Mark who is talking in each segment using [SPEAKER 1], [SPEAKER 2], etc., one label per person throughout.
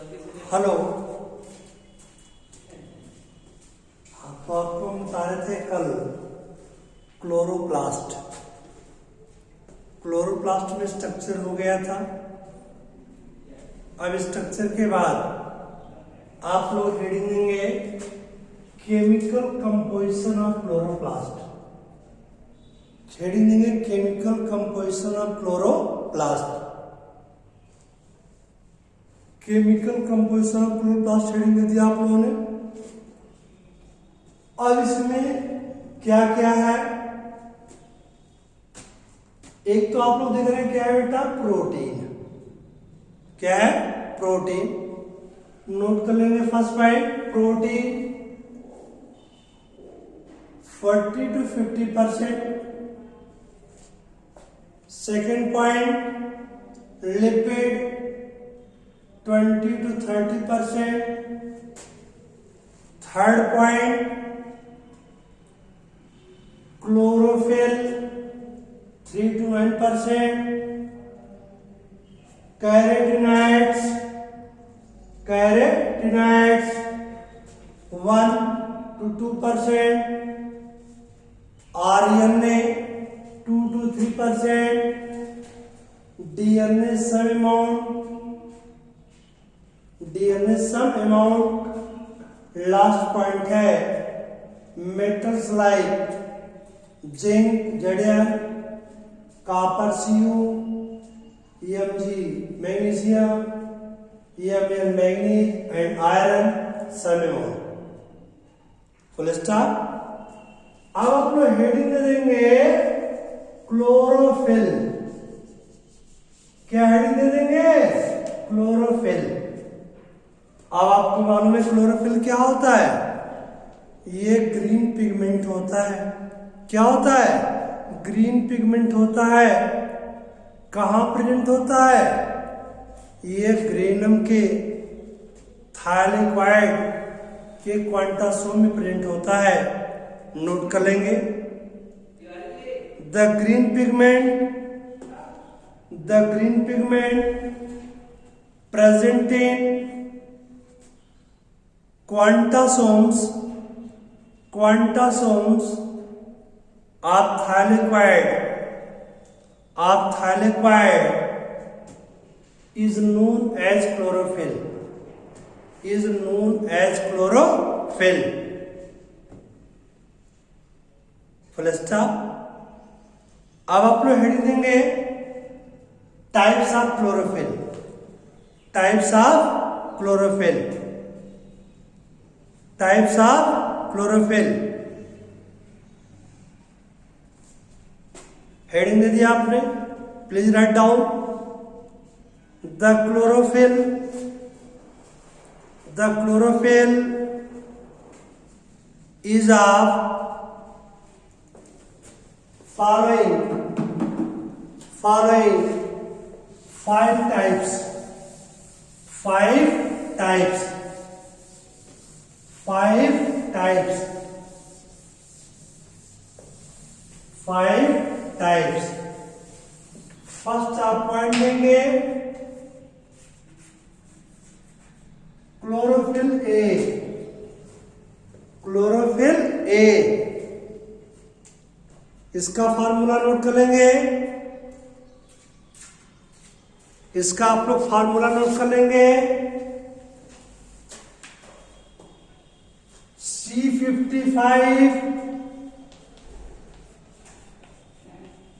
[SPEAKER 1] Hello. तो आपको हम बता रहे थे कल क्लोरोप्लास्ट। क्लोरोप्लास्ट में स्ट्रक्चर हो गया था। अब स्ट्रक्चर के बाद आप लोग हेडिंग देंगे chemical composition of chloroplast. Heading देंगे chemical composition of chloroplast. Chemical composition of chloroplast heading दे दिया आप लोगों ने। अब इसमें क्या क्या है, एक तो आप लोग देख रहे हैं क्या है बेटा, प्रोटीन। क्या है? प्रोटीन। नोट कर लेंगे first point, protein 40 to 50%। Second point lipid 20 to 30%। Third point chlorophyll 3 to 9%। Carotenoids 1 to 2%। RNA 2 to 3%। DNA some amount. Last point है metals like zinc Zn, copper Cu, Mg magnesium, Mn manganese and iron some amount. Full stop. अब आप लोग heading दे देंगे chlorophyll. क्या heading दे देंगे? Chlorophyll. अब आपको मालूम है क्लोरोफिल क्या होता है? ये ग्रीन पिगमेंट होता है। क्या होता है? ग्रीन पिगमेंट होता है। कहां प्रेजेंट होता है? ये ग्रेनम के थाइलेक्वाइड के क्वांटासोम में प्रेजेंट होता है। नोट कर लेंगे। The green pigment present in quantasomes of thylakoid is known as chlorophyll। Full stop. अब आप लोग हेडिंग देंगे टाइप्स ऑफ क्लोरोफिल। हेडिंग दे दिया आपने, please write down. The chlorophyll is of following 5 types। First आप पॉइंट देंगे क्लोरोफिल ए। इसका फार्मूला नोट कर लेंगे। इसका आप लोग फार्मूला नोट कर लेंगे। C55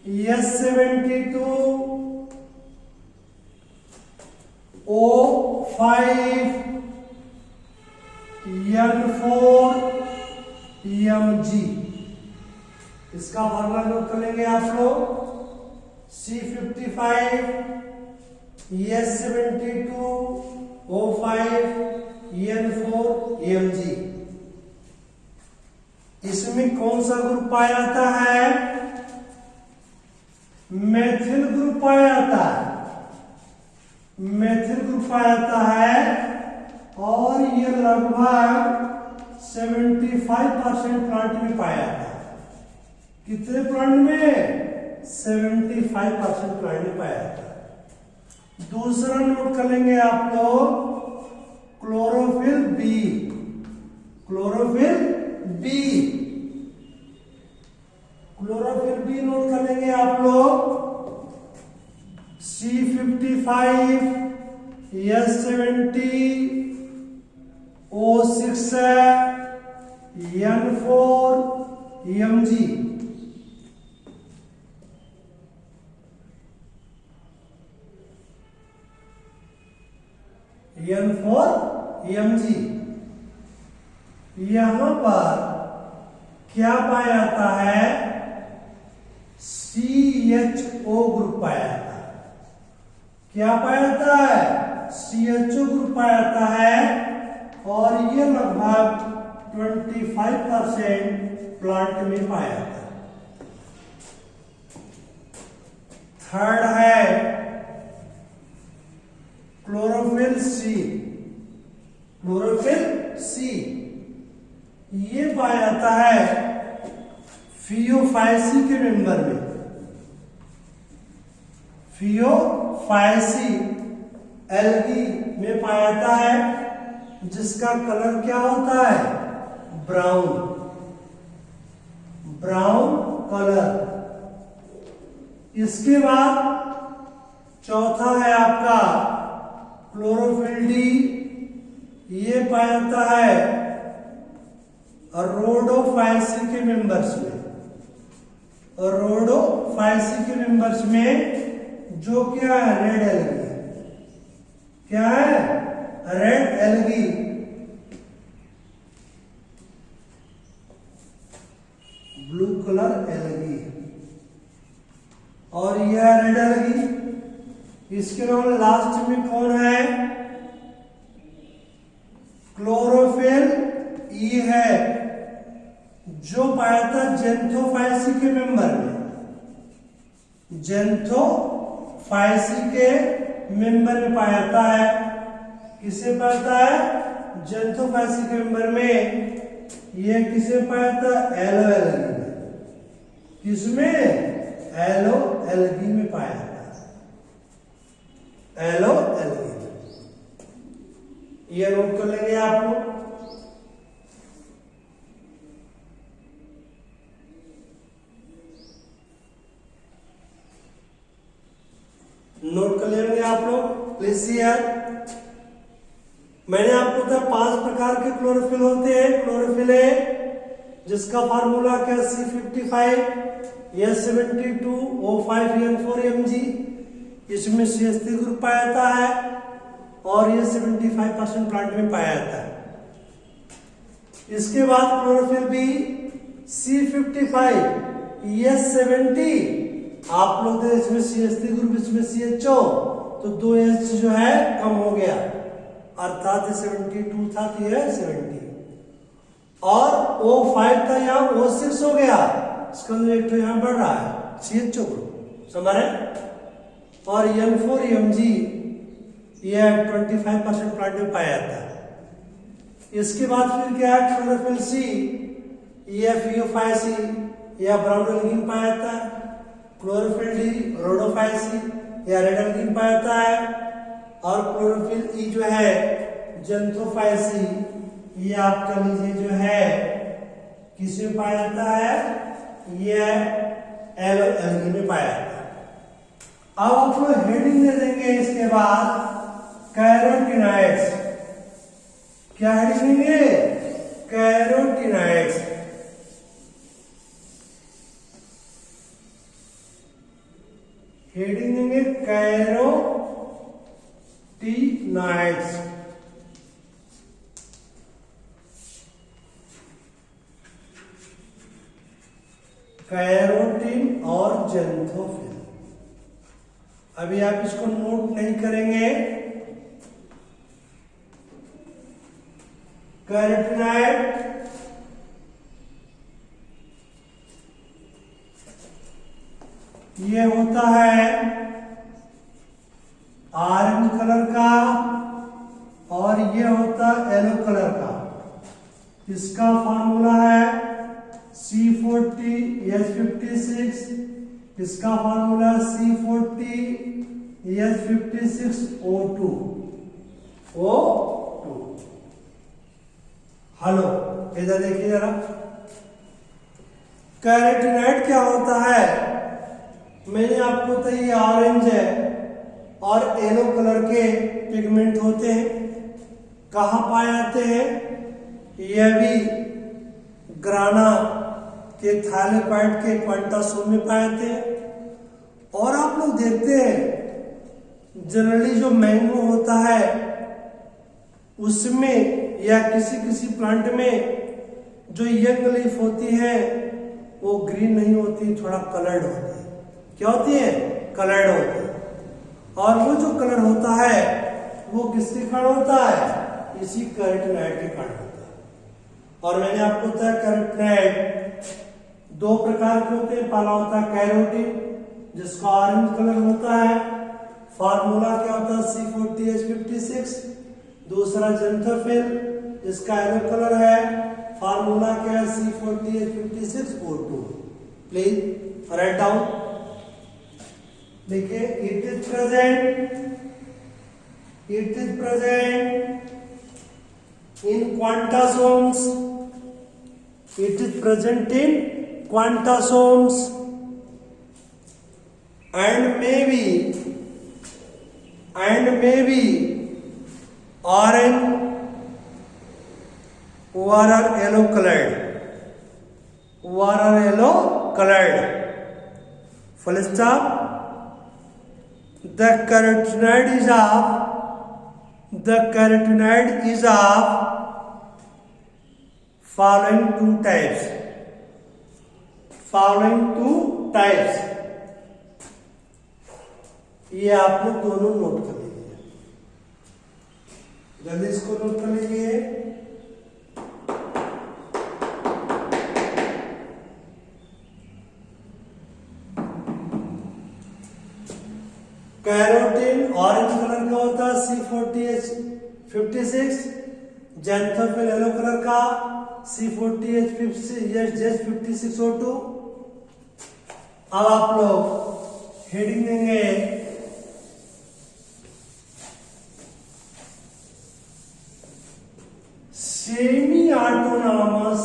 [SPEAKER 1] S72 O5 N4 Mg। इसका फार्मूला नोट कर लेंगे आप लोग। C55 S72 O5 N4 Mg। इसमें कौन सा ग्रुप पाया जाता है? मेथिल ग्रुप पाया जाता है। और ये लगभग 75% प्लांट में पाया जाता है। कितने प्लांट में? 75% प्लांट में पाया जाता है। दूसरा नोट कर लेंगे आप लोग chlorophyll b. Chlorophyll b note कर लेंगे आप लोग। C55 S70 O6 है, N4 Mg। N4 Mg। यहां पर क्या पाया जाता है? CHO ग्रुप पाया जाता है। क्या पाया जाता है? CHO ग्रुप पाया जाता है और ये लगभग 25% प्लांट में पाया जाता है। थर्ड है क्लोरोफिल सी। क्लोरोफिल सी ये पाया जाता है फियोफाइसी के मेंबर में। फियोफाइसी एल्गी में पाया जाता है, जिसका कलर क्या होता है? ब्राउन। Brown colour. इसके बाद चौथा है आपका क्लोरोफिल डी। ये पाया जाता है रोडोफाइसी के मेंबर्स में। रोडोफाइसी के मेंबर्स में जो क्या है? Red algae. क्या है? Red algae. Blue colour algae और यह रेड एल्गी। इसके बाद लास्ट में कौन है? क्लोरोफिल ई है, जो पाया था जेंथोफाइसी के मेंबर में। जेंथोफाइसी के मेंबर में पाया जाता है। किसे पाया जाता है? जेंथोफाइसी के मेंबर में। यह किसे पाया जाता? एलो एल्गी में। किसमें? एलो एल्गी में पाया जाता है। एलो एल्गी में। यह नोट कर लेंगे आप लोग। नोट कर लेंगे आप लोग। प्लीज हियर मैंने आपको बताया 5 प्रकार के क्लोरोफिल होते हैं। क्लोरोफिल ए जिसका फार्मूला क्या? C55 S72 O5 N4 Mg। इसमें CH3 ग्रुप पाया जाता है और ये 75% प्लांट में पाया जाता है। इसके बाद क्लोरोफिल बी C55 S70। आप लोग तो इसमें CH3 ग्रुप, इसमें CHO, तो 2 H जो है कम हो गया, अर्थात 72 था तो यह 70 और O5 था यहाँ O6 हो गया। इसका अंदर एक तो यहाँ बढ़ रहा है CHO ग्रुप, समझ रहे? और N4 Mg यह 25% प्लांट में पाया जाता है। इसके बाद फिर क्या है? क्लोरोफिल सी, यह फियोफाइसी या ब्राउन एल्गी में पाया जाता है। क्लोरोफिल डी रोडोफाइसी या रेड एल्गी में पाया जाता है। और क्लोरोफिल ई जो है जेंथोफाइसी, ये आप कह लीजिए जो है किसमें पाया जाता है? यह एलो एल्गी में पाया जाता है। अब आप लोग हेडिंग दे देंगे इसके बाद कैरोटीनॉइड्स। क्या हेडिंग देंगे? कैरोटीनॉइड्स। हेडिंग देंगे कैरोटीनॉइड्स। कैरोटीन और जेंथोफिल। अभी आप इसको नोट नहीं करेंगे। कैरोटीनॉइड ये होता है ऑरेंज कलर का और ये होता है येलो कलर का। इसका फॉर्मूला है C40 H56। इसका formula C40 H56 O2। Hello इधर देखिए जरा, कैरोटीनॉइड क्या होता है? मैंने आपको बताया ये ऑरेंज है और येलो कलर के पिगमेंट होते हैं। कहाँ पाए जाते हैं? यह भी ग्राना के थैलेपॉइड के क्वांटासोम में पाए जाते हैं। और आप लोग देखते हैं जनरली जो मैंगो होता है उसमें या किसी किसी प्लांट में जो यंग लीफ होती है वो ग्रीन नहीं होती, थोड़ा कलर्ड होती है। क्या होती है? कलर्ड होती है। और वो जो कलर होता है वो किसके कारण होता है? इसी कैरोटीनॉइड के कारण होता है। और मैंने आपको बताया कैरोटीनॉइड दो प्रकार के होते हैं। पहला होता है कैरोटीन जिसका ऑरेंज कलर होता है, फार्मूला क्या होता है? C40H56। दूसरा ज़ैंथोफिल जिसका येलो कलर है, फार्मूला क्या है? C40H56O2। Please write down. देखिए, it is present in quantasomes, it is present in quantasomes and may be orange or yellow colored, full stop. The carotenoid is of following two types. ये आप लोग दोनों note कर लीजिए, जल्दी इसको note कर लीजिए। कैरोटीन ऑरेंज कलर का होता है C40H56, ज़ैंथोफिल येलो कलर का C40H56O2। अब आप लोग हेडिंग देंगे semi autonomous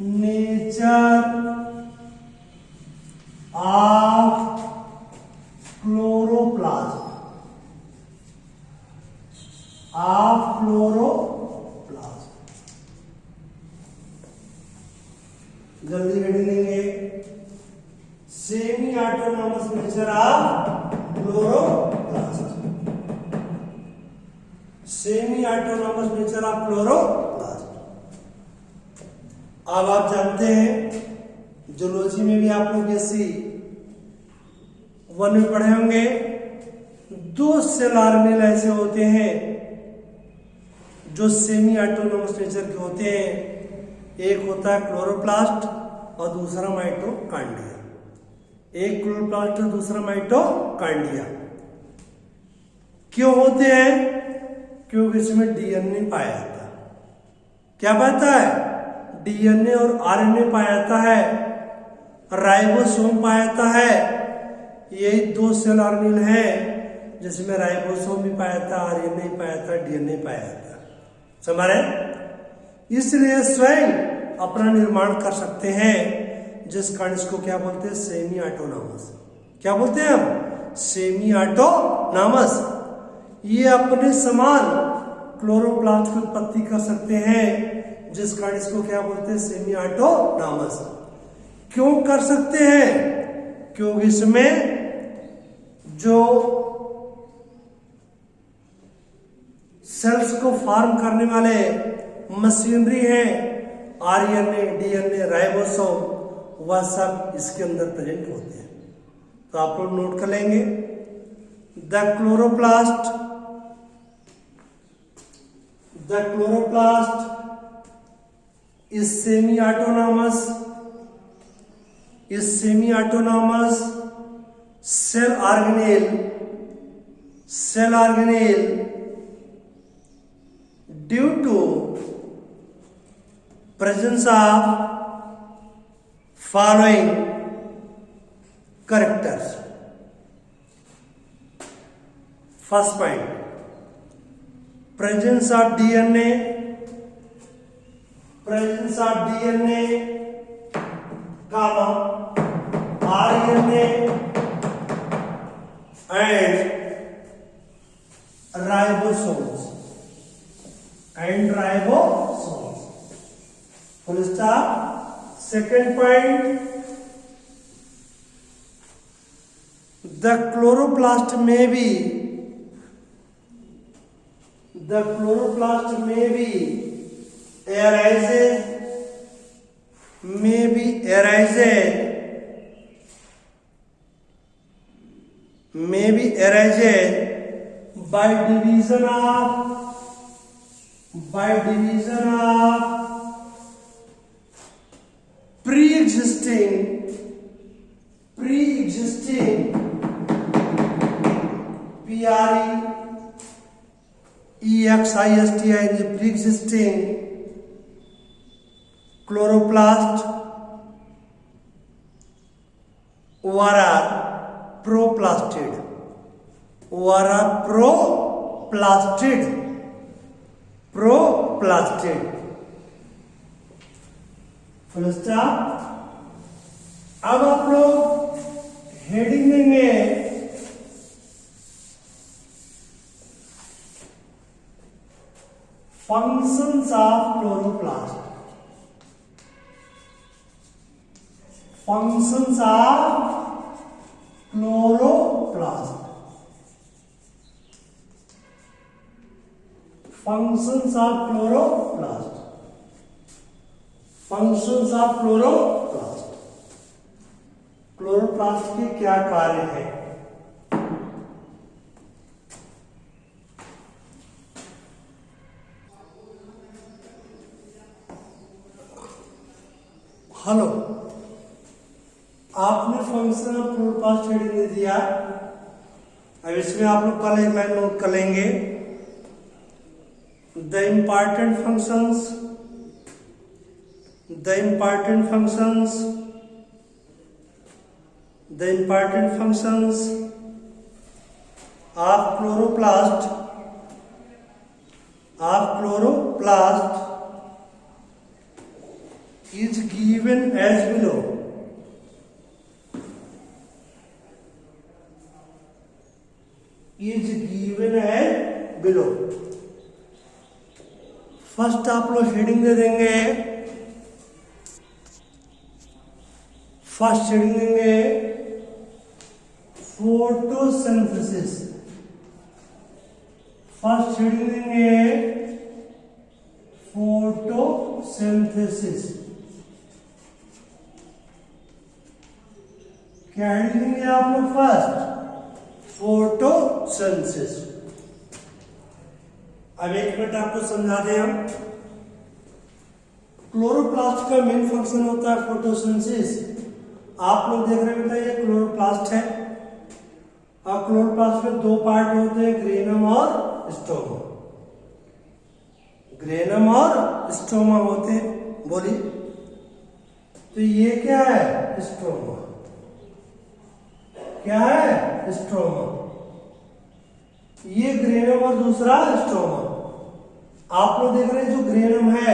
[SPEAKER 1] nature of chloroplast. जल्दी हेडिंग देंगे, semi autonomous nature of chloroplast. Semi autonomous nature of chloroplast. अब आप जानते हैं जूलॉजी में भी आप लोग SC 1 में पढ़े होंगे, दो सेल ऑर्गेनेल ऐसे होते हैं जो सेमी ऑटोनॉमस नेचर के होते हैं। एक होता है क्लोरोप्लास्ट और दूसरा माइटोकॉन्ड्रिया। एक क्लोरोप्लास्ट और दूसरा माइटोकॉन्ड्रिया। क्यों होते हैं? क्योंकि इसमें DNA पाया जाता है। क्या पाता है? DNA और RNA पाया जाता है, राइबोसोम पाया जाता है। यही दो सेल ऑर्गेनेल हैं जिसमें राइबोसोम भी पाया जाता है, RNA पाया जाता है, DNA पाया जाता है। समझ रहे? इसलिए स्वयं अपना निर्माण कर सकते हैं, जिस कारण इसको क्या बोलते हैं? Semi autonomous. क्या बोलते हैं हम? Semi autonomous. ये अपने समान क्लोरोप्लास्ट की उत्पत्ति कर सकते हैं, जिस कारण इसको क्या बोलते हैं? Semi autonomous. क्यों कर सकते हैं? क्योंकि इसमें जो सेल्स को फॉर्म करने वाले मशीनरी है, RNA, DNA, राइबोसोम, वह सब इसके अंदर प्रेजेंट होते हैं। तो आप लोग नोट कर लेंगे, the chloroplast is semi-autonomous cell organelle due to presence of following characters. First point, presence of DNA, comma, RNA and ribosomes. Full stop. Second point, the chloroplast may be arised by division of pre-existing pre-existing chloroplast or proplastid. Full stop. अब आप लोग heading देंगे functions of chloroplast. Functions of chloroplast. Chloroplast के क्या कार्य है? Hello, आपने function of chloroplast heading दे दिया. अब इसमें आप लोग कल एक लाइन नोट कर लेंगे. The important functions of chloroplast is given as below. First आप लोग हेडिंग दे देंगे. फोटोसिंथेसिस. क्या हेडिंग देंगे आप लोग? First photosynthesis. अब एक मिनट आपको समझा दें हम. क्लोरोप्लास्ट का मेन फंक्शन होता है फोटोसिंथेसिस. आप लोग देख रहे हैं बेटा, ये क्लोरोप्लास्ट है और क्लोरोप्लास्ट में दो पार्ट होते हैं, ग्रेनम और स्टोमा होते हैं. बोलिए, तो ये क्या है? स्टोमा. ये ग्रेनम और दूसरा स्टोमा. आप लोग देख रहे हैं जो ग्रेनम है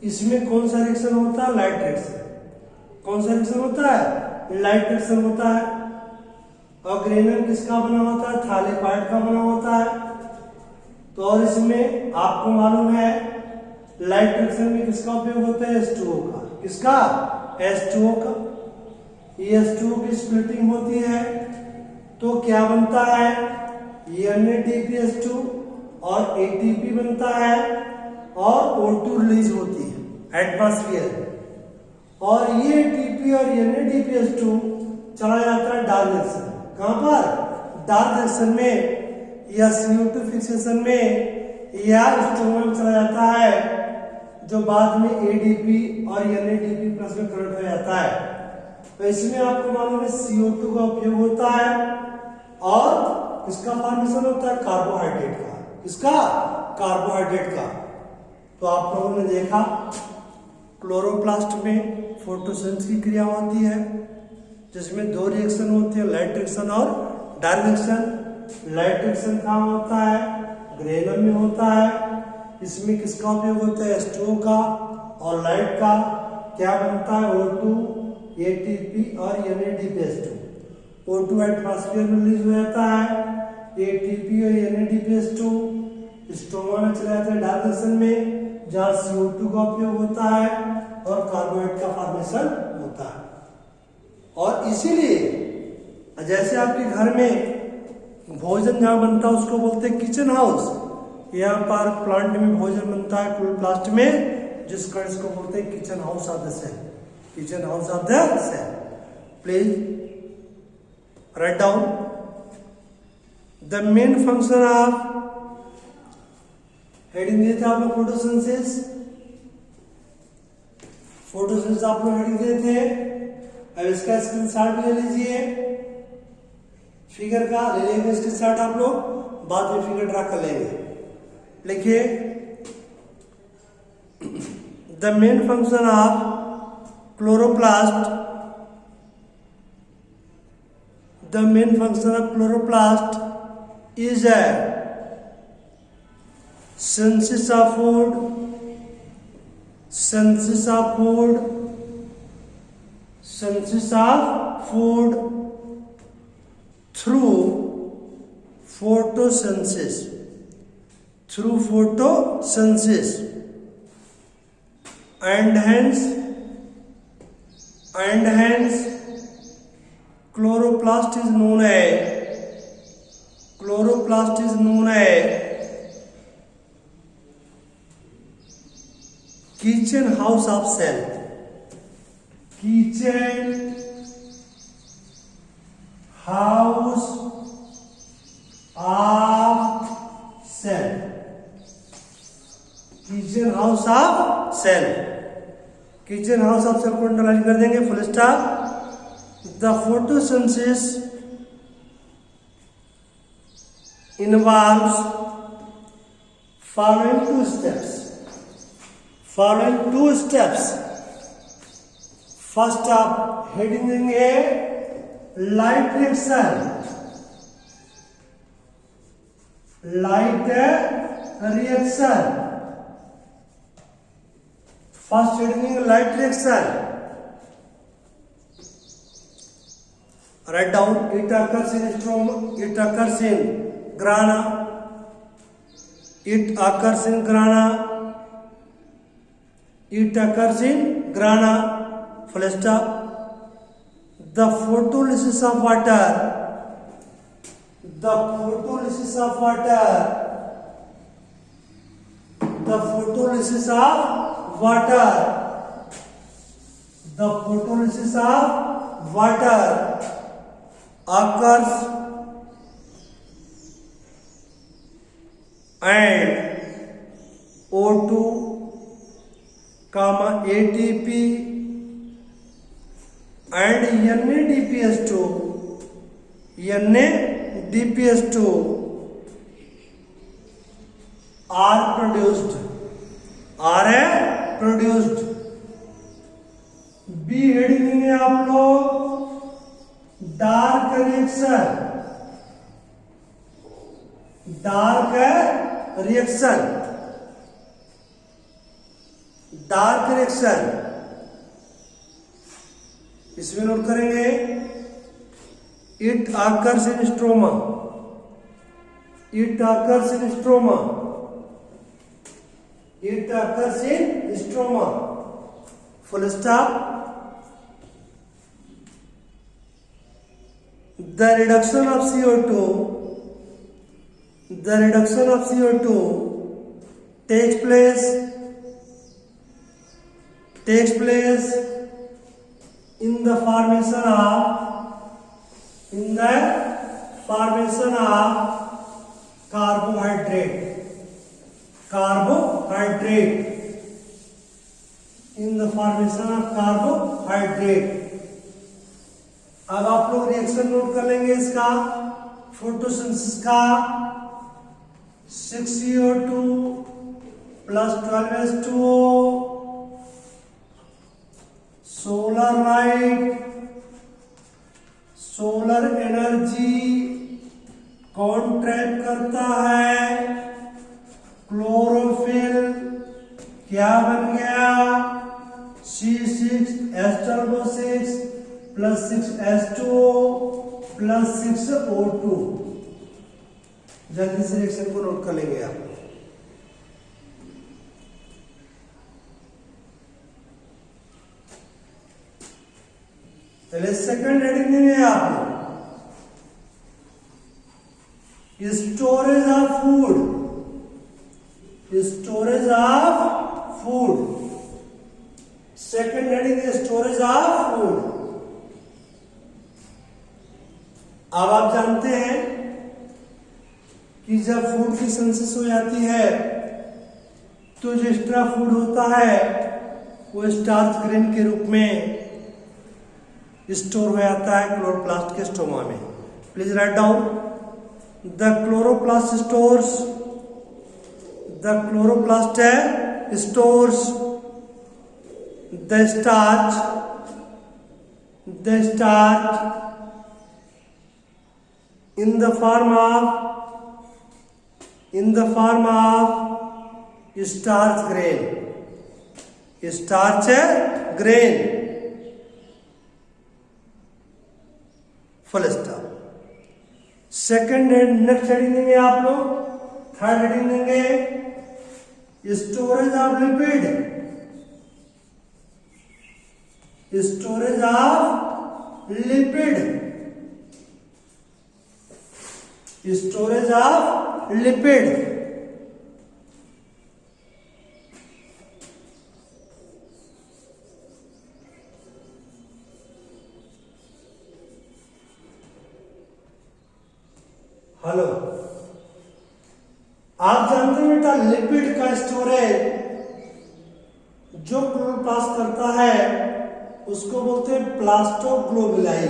[SPEAKER 1] इसमें कौन सा रिएक्शन होता है? Light reaction. कौन सा रिएक्शन होता है? लाइट रिएक्शन होता है. और ग्रेनम किसका बना होता है? थालेपाइड का बना होता है. तो और इसमें आपको मालूम है लाइट रिएक्शन में किसका उपयोग होता है? H2O का. किसका? H2O का. ये H2O की स्प्लिटिंग होती है तो क्या बनता है? NADPH2 और ATP बनता है और O2 रिलीज होती है एटमॉस्फेयर. और ये ATP और NADPH2 चला जाता है डार्क रिएक्शन. कहां पर? डार्क रिएक्शन में या CO2 फिक्सेशन में या स्टोमा में चला जाता है, जो बाद में ADP और NADP प्लस में कन्वर्ट हो जाता है. तो इसमें आपको मालूम है CO2 का उपयोग होता है और इसका फॉर्मेशन होता है कार्बोहाइड्रेट का. इसका कार्बोहाइड्रेट का. तो आप लोगों ने देखा क्लोरोप्लास्ट में फोटोसिंथेसिस की क्रिया होती है जिसमें दो रिएक्शन होते हैं, लाइट रिएक्शन और डार्क रिएक्शन. लाइट रिएक्शन कहाँ होता है? ग्रेनम में होता है। इसमें किसका उपयोग होता है? H2O का और लाइट का। क्या बनता है? O2, ATP और NADPH2। O2 एटमॉस्फेयर में रिलीज हो जाता है, ATP और NADPH2 स्ट्रोमा में चला जाता है डार्क रिएक्शन में, जहाँ CO2 का उपयोग होता है और कार्बोहाइड्रेट का फॉर्मेशन होता है। और इसीलिए जैसे आपके घर में भोजन जहाँ बनता है उसको बोलते हैं किचन हाउस। यहाँ पर प्लांट में भोजन बनता है क्लोरोप्लास्ट में, जिस कारण इसको बोलते हैं kitchen house of the cell. Kitchen house of the cell. Please write down the main function of, heading दिए थे आप लोग फोटोसिंथेसिस। फोटोसिंथेसिस आप लोग हेडिंग दिए थे। अब इसका स्क्रीनशॉट भी ले लीजिए, फिगर का ले लेंगे स्क्रीनशॉट आप लोग, बाद में फिगर ड्रा कर लेंगे। लिखिए the main function of chloroplast, the main function of chloroplast is a synthesis of food, synthesis of food, synthesis of food through photosynthesis, through photosynthesis, and hence chloroplast is known as kitchen house of cell, kitchen house of cell, kitchen house of cell. Kitchen house of cell को underline कर देंगे, full stop. The photosynthesis involves following two steps. First up, heading देंगे light reaction. First heading light reaction. Write down, it occurs in stroma, it occurs in grana, it occurs in grana, it occurs in grana, full stop. The photolysis of water, the photolysis of water, the photolysis of water, the photolysis of water occurs and O2, ATP and NADPH2 are produced. B heading देंगे आप लोग dark reaction, इसमें note करेंगे it occurs in stroma, it occurs in stroma, it occurs in stroma, full stop. The reduction of CO2 takes place in the formation of carbohydrate, in the formation of carbohydrate. अब आप लोग reaction note कर लेंगे इसका, photosynthesis का 6CO2 plus 12H2O, solar light, solar energy कौन trap करता है? क्लोरोफिल। क्या बन गया? C6H12O6 plus 6H2O plus 6O2। जल्दी से रिएक्शन को नोट कर लेंगे आप। पहले सेकंड हेडिंग देंगे आप, storage of food. Storage of food, second heading है स्टोरेज ऑफ फूड। अब आप जानते हैं कि जब फूड की सिंथेसिस हो जाती है तो जो एक्स्ट्रा फूड होता है वो स्टार्च ग्रेन के रूप में स्टोर हो जाता है क्लोरोप्लास्ट के स्टोमा में। Please write down, the chloroplast stores, the chloroplast stores the starch in the form of starch grain, full stop। Second next heading देंगे आप लोग, थर्ड हेडिंग देंगे storage of lipid. Storage of lipid, storage of lipid. Hello, आप जानते हैं बेटा lipid का storage जो क्लोरोप्लास्ट करता है उसको बोलते हैं प्लास्टोग्लोबुलाई।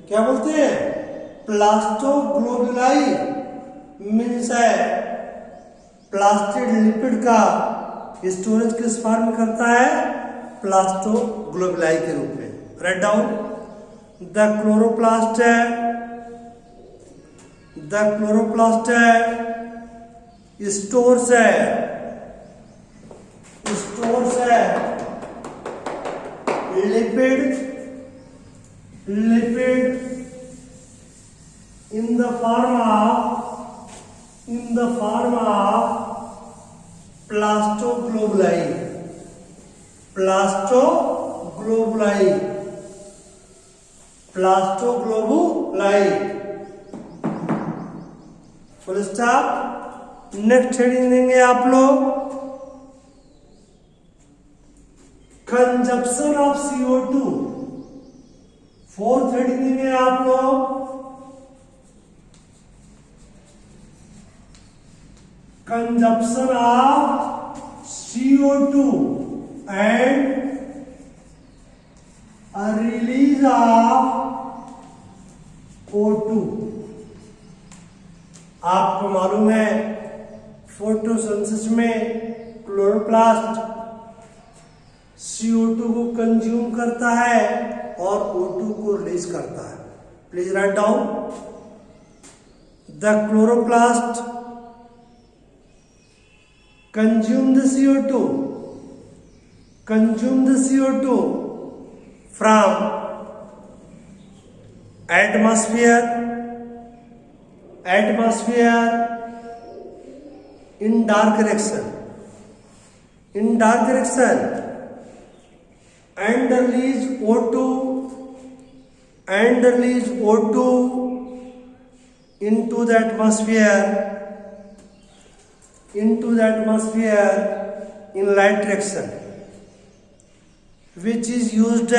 [SPEAKER 1] क्या बोलते हैं? प्लास्टोग्लोबुलाई मीन्स है प्लास्टिड लिपिड का स्टोरेज किस फॉर्म में करता है? प्लास्टोग्लोबुलाई के रूप में। Right down, the chloroplast stores lipid in the form of plastoglobuli, full stop. Next heading देंगे आप लोग consumption of CO2। Fourth heading देंगे आप लोग consumption of CO2 and a release of O2। आपको मालूम है फोटोसिंथेसिस में क्लोरोप्लास्ट CO2 को कंज्यूम करता है और O2 को रिलीज करता है। Please write down, the chloroplast consume the CO2 from atmosphere in dark direction and release O2 into the atmosphere in light direction, which is used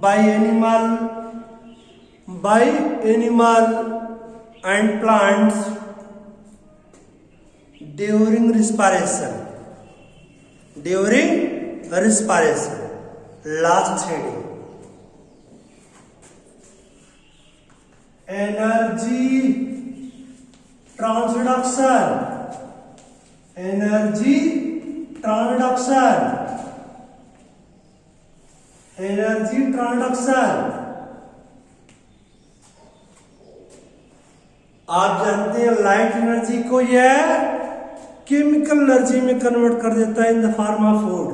[SPEAKER 1] by animal and plants during respiration. Last heading, energy transduction आप जानते हैं light energy को यह chemical energy में convert कर देता है in the form of food.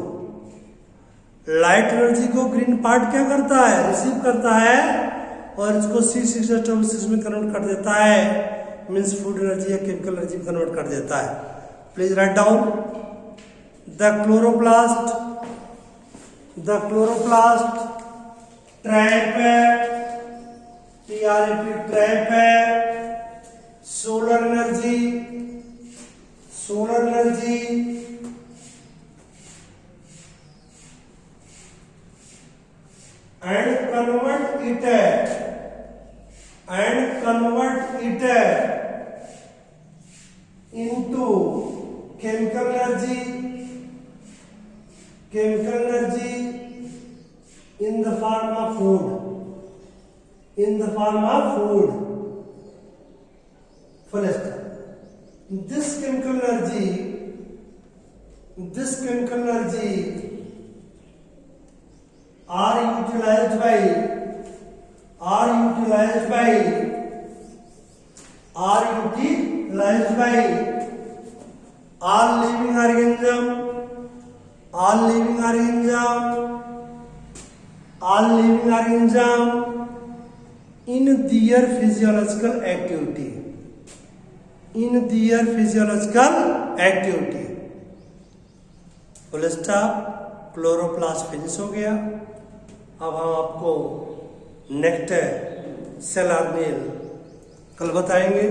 [SPEAKER 1] Light energy को ग्रीन पार्ट क्या करता है, रिसीव करता है और इसको C6H12 में कन्वर्ट कर देता है, मीन्स फूड एनर्जी या केमिकल एनर्जी में कन्वर्ट कर देता है। Please write down the chloroplast trap है, TRAP ट्रैप है solar energy and convert it into chemical energy in the form of food. First, this chemical energy are utilized by all living organism in their physiological activity. Full stop. Chloroplast finish हो गया। अब हम आपको next cell organelle कल बताएंगे।